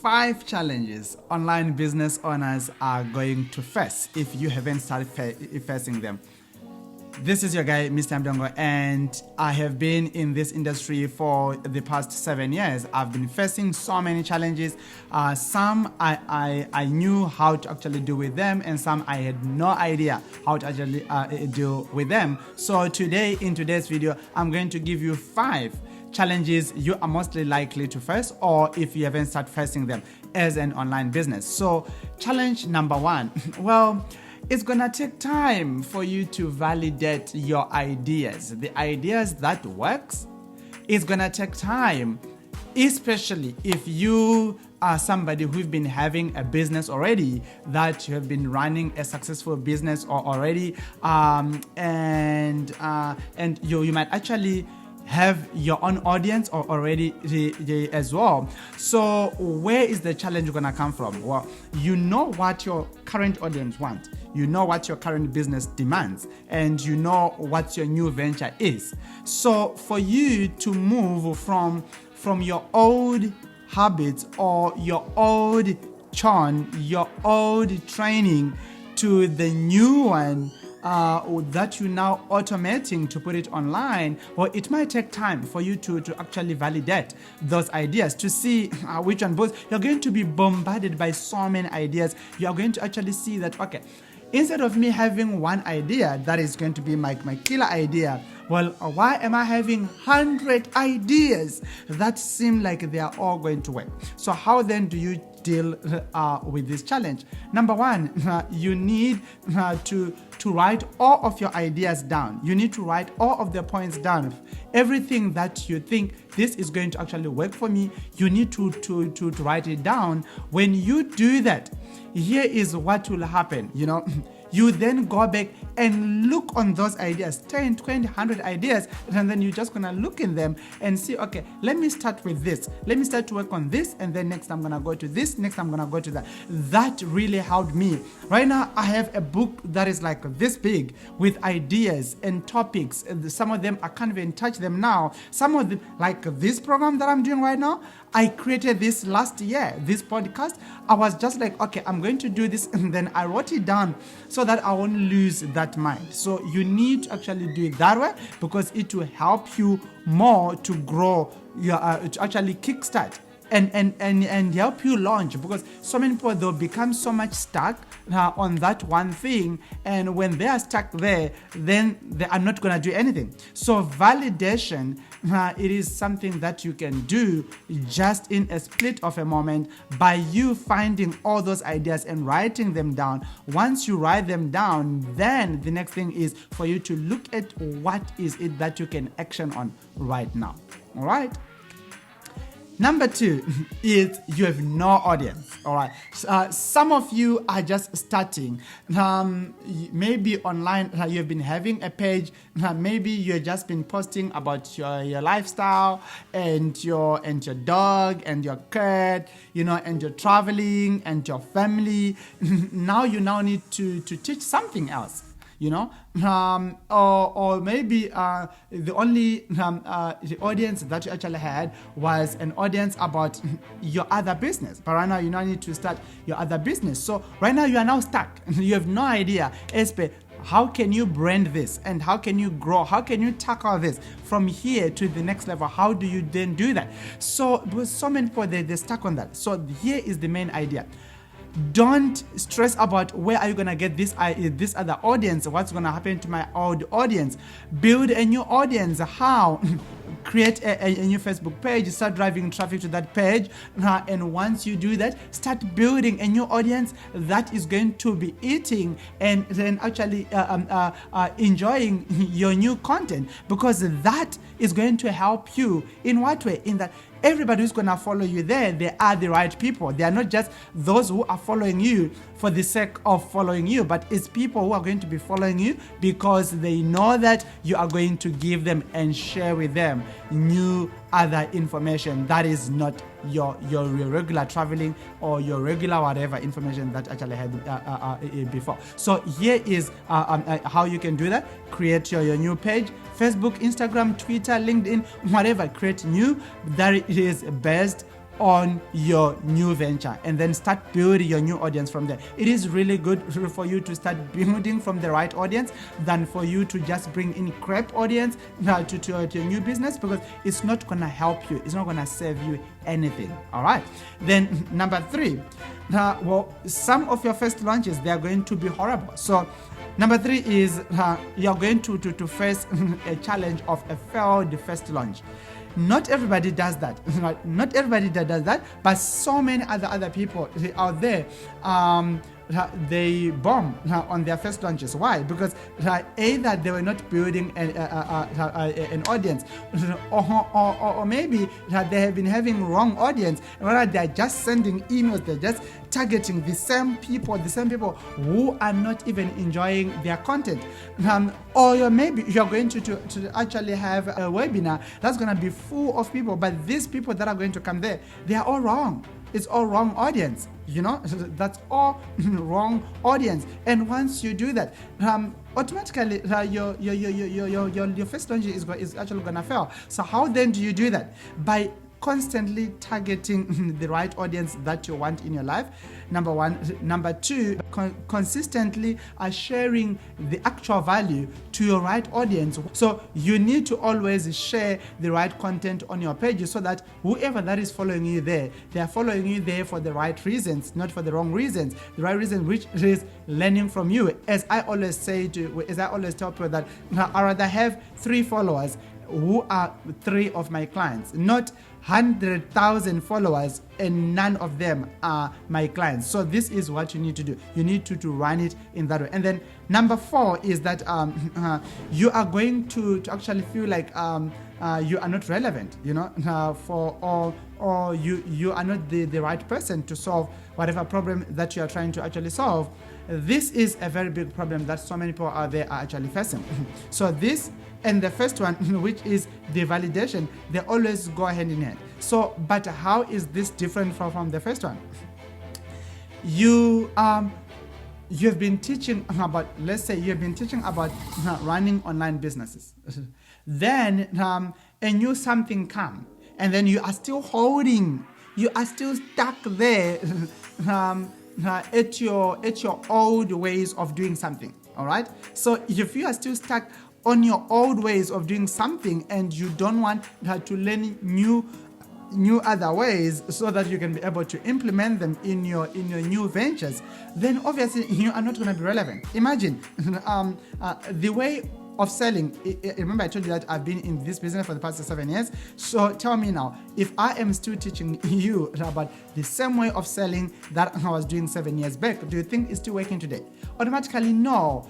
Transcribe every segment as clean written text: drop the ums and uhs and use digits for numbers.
5 challenges online business owners are going to face if you haven't started facing them. This is your guy, Mr. Mdongo, and I have been in this industry for the past 7 years. I've been facing so many challenges. Some I knew how to actually deal with them, and some I had no idea how to actually deal with them. So today, in today's video, I'm going to give you 5 challenges you are mostly likely to face, or if you haven't started facing them as an online business. So challenge number 1, well, it's gonna take time for you to validate your ideas. The ideas that works, it's gonna take time, especially if you are somebody who've been having a business already, that you have been running a successful business already, and you might actually have your own audience or already as well. So where is the challenge gonna come from? Well, you know what your current audience wants, you know what your current business demands, and you know what your new venture is. So for you to move from your old habits or your old churn, your old training to the new one that you're now automating to put it online, well, it might take time for you to actually validate those ideas to see which one. Both, you're going to be bombarded by so many ideas. You are going to actually see that, okay, instead of me having one idea that is going to be my killer idea, well, why am I having 100 ideas that seem like they are all going to work? So how then do you deal with this challenge? Number 1, you need to write all of your ideas down. You need to write all of the points down. Everything that you think this is going to actually work for me, you need to write it down. When you do that, here is what will happen, you then go back and look on those ideas, 10, 20, 100 ideas, and then you're just gonna look in them and see, okay, let me start with this. Let me start to work on this, and then next I'm gonna go to this, next I'm gonna go to that. That really helped me. Right now, I have a book that is like this big with ideas and topics. Some of them, I can't even touch them now. Some of them, like this program that I'm doing right now, I created this last year, this podcast. I was just like, okay, I'm going to do this, and then I wrote it down so that I won't lose that mind. So you need to actually do it that way, because it will help you more to grow, to actually kickstart and help you launch, because so many people, they'll become so much stuck on that one thing, and when they are stuck there, then they are not going to do anything. So validation, it is something that you can do just in a split of a moment by you finding all those ideas and writing them down. Once you write them down, then the next thing is for you to look at what is it that you can action on right now. All right. Number 2 is you have no audience. All right. Some of you are just starting. Maybe online you have been having a page. Maybe you've just been posting about your lifestyle and your dog and your cat, and your traveling and your family. Now you need to teach something else. Or maybe the only the audience that you actually had was an audience about your other business. But right now you now need to start your other business. So right now you are now stuck. You have no idea, how can you brand this, and how can you grow? How can you tackle this from here to the next level? How do you then do that? So with so many people, they're stuck on that. So here is the main idea. Don't stress about where are you going to get this other audience, what's going to happen to my old audience. Build a new audience. How? Create a new Facebook page, start driving traffic to that page, and once you do that, start building a new audience that is going to be eating and then actually enjoying your new content, because that is going to help you. In what way? In that everybody who's going to follow you there, they are the right people. They are not just those who are following you for the sake of following you, but it's people who are going to be following you because they know that you are going to give them and share with them new other information that is not your regular traveling or your regular whatever information that actually had before. So here is how you can do that. Create your new page, Facebook, Instagram, Twitter, LinkedIn, whatever. Create new that is based on your new venture, and then start building your new audience from there. It is really good for you to start building from the right audience than for you to just bring in crap audience to your new business, because it's not going to help you. It's not going to save you anything. All right. Then number 3, well, some of your first launches, they are going to be horrible. So number 3 is you're going to face a challenge of a failed first launch. Not everybody does that. Not everybody does that, but so many other people out there, they bomb on their first launches. Why? Because either they were not building an audience, or maybe they have been having wrong audience, rather they're just sending emails, they're just targeting the same people who are not even enjoying their content. Or maybe you're going to actually have a webinar that's going to be full of people, but these people that are going to come there, they are all wrong. It's all wrong audience, that's all wrong audience. And once you do that, automatically your first launch is actually gonna fail. So how then do you do that? By constantly targeting the right audience that you want in your life, number 1. Number 2, consistently sharing the actual value to your right audience. So you need to always share the right content on your pages, so that whoever that is following you there, they are following you there for the right reasons, not for the wrong reasons. The right reason, which is learning from you. As I always tell people that I rather have 3 followers who are 3 of my clients, not 100,000 followers and none of them are my clients. So this is what you need to do. You need to run it in that way. And then number 4 is that you are going to actually feel like you are not relevant, or you are not the right person to solve whatever problem that you are trying to actually solve. This is a very big problem that so many people out there are actually facing. So this and the first one, which is the validation, they always go hand in hand. So, but how is this different from the first one? You've been teaching about, let's say you've been teaching about running online businesses. Then a new something come, and then you are still stuck there at your old ways of doing something. All right. So if you are still stuck on your old ways of doing something, and you don't want to learn new other ways so that you can be able to implement them in your new ventures, then obviously you are not going to be relevant. Imagine the way of selling. Remember I told you that I've been in this business for the past 7 years. So tell me now, if I am still teaching you about the same way of selling that I was doing 7 years back, do you think it's still working today? Automatically no.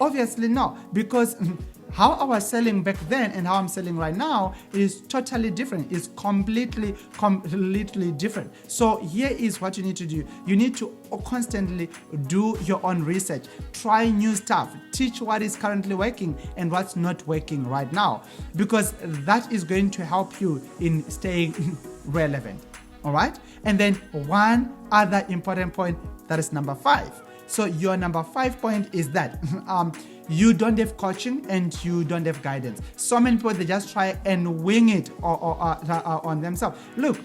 Obviously no, because how I was selling back then and how I'm selling right now is totally different. It's completely different. So here is what you need to do. You need to constantly do your own research. Try new stuff. Teach what is currently working and what's not working right now, because that is going to help you in staying relevant. All right? And then one other important point, that is number 5. So your number 5 point is that you don't have coaching and you don't have guidance. So many people, they just try and wing it or on themselves. Look,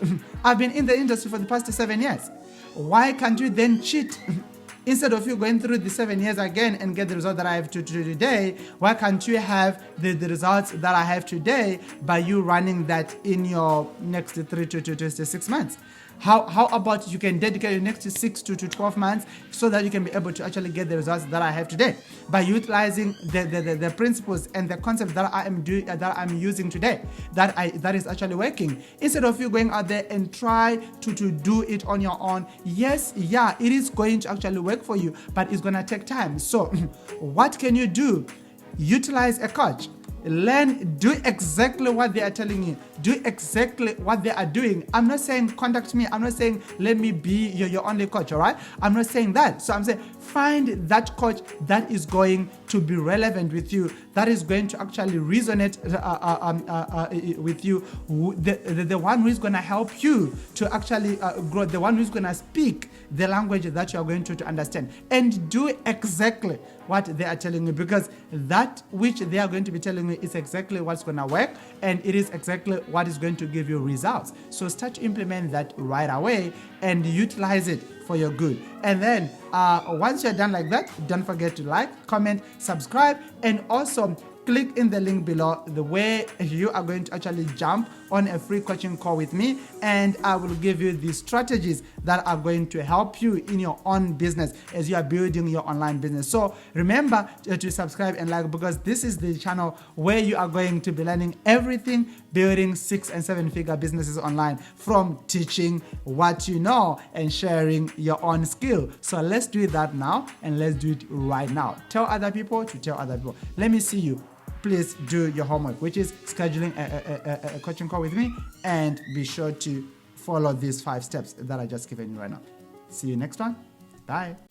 I've been in the industry for the past 7 years. Why can't you then cheat? Instead of you going through the 7 years again and get the result that I have today, why can't you have the results that I have today by you running that in your next 3 to 6 months? How about you can dedicate your next 6 to 12 months so that you can be able to actually get the results that I have today by utilizing the principles and the concepts that I'm using today that is actually working, instead of you going out there and try to do it on your own. Yes, it is going to actually work for you, but it's going to take time. So what can you do? Utilize a coach. Learn, do exactly what they are telling you. Do exactly what they are doing. I'm not saying contact me. I'm not saying let me be your only coach, all right? I'm not saying that. So I'm saying find that coach that is going to be relevant with you, that is going to actually resonate with you, the one who is going to help you to actually grow, the one who is going to speak the language that you are going to understand, and do exactly what they are telling you, because that which they are going to be telling you it's exactly what's going to work, and it is exactly what is going to give you results. So start to implement that right away and utilize it for your good. And then once you're done like that, don't forget to like, comment, subscribe, and also click in the link below the way you are going to actually jump on a free coaching call with me, and I will give you the strategies that are going to help you in your own business as you are building your online business. So remember to subscribe and like, because this is the channel where you are going to be learning everything building 6- and 7-figure businesses online, from teaching what you know and sharing your own skill. So let's do that now, and let's do it right now. Tell other people to tell other people. Let me see you. Please do your homework, which is scheduling a coaching call with me, and be sure to follow these 5 steps that I just given you right now. See you next one. Bye.